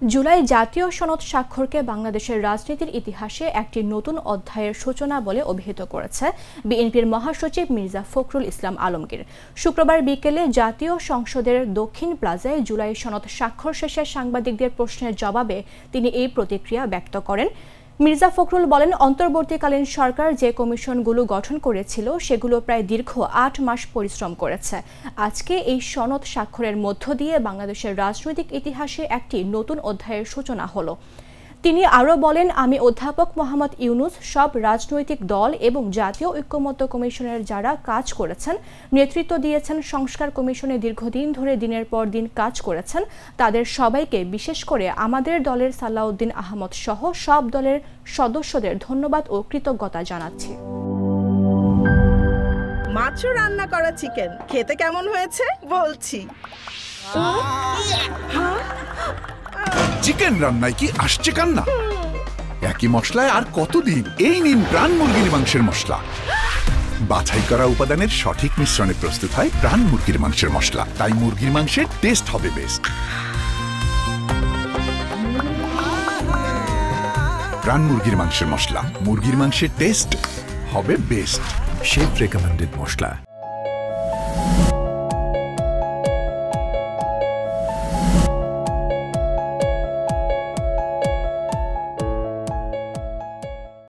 জুলাই জাতীয় সনদ স্বাক্ষরকে বাংলাদেশের রাজনীতির ইতিহাসে একটি নতুন অধ্যায়ের সূচনা বলে অভিহিত করেছে বিএনপির মহাসচিব মির্জা ফখরুল ইসলাম আলমগীর। শুক্রবার বিকেলে জাতীয় সংসদের দক্ষিণ প্লাজায় জুলাই সনদ স্বাক্ষর শেষে সাংবাদিকদের প্রশ্নের জবাবে তিনি এই প্রতিক্রিয়া ব্যক্ত করেন। মির্জা ফখরুল বলেন, অন্তর্বর্তীকালীন সরকার যে কমিশনগুলো গঠন করেছিল সেগুলো প্রায় দীর্ঘ ৮ মাস পরিশ্রম করেছে। আজকে এই সনদ স্বাক্ষরের মধ্য দিয়ে বাংলাদেশের রাজনৈতিক ইতিহাসে একটি নতুন অধ্যায়ের সূচনা হলো। তিনি আরও বলেন, আমি অধ্যাপক মোহাম্মদ ইউনুস, সব রাজনৈতিক দল এবং জাতীয় ঐক্যমত্য কমিশনের যারা কাজ করেছেন, নেতৃত্ব দিয়েছেন, সংস্কার কমিশনে দীর্ঘদিন ধরে দিনের পর দিন কাজ করেছেন, তাদের সবাইকে, বিশেষ করে আমাদের দলের সালাউদ্দিন আহমদ সহ সব দলের সদস্যদের ধন্যবাদ ও কৃতজ্ঞতা জানাচ্ছি। মাত্র রান্না করা চিকেন খেতে কেমন হয়েছে বলছি। চিকেন রান্নায় কি আসছে কান্না? একই মশলায় আর কতদিন? এই নিন প্রাণ মুরগির মাংসের মশলা। বাছাই করা উপাদানের সঠিক মিশ্রণে প্রস্তুত হয় প্রাণ মুরগির মাংসের মশলা, তাই মুরগির মাংসের টেস্ট হবে বেস্ট। প্রাণ মুরগির মাংসের মশলা, মুরগির মাংসের টেস্ট হবে বেস্ট। শেফ রেকমেন্ডেড মশলা।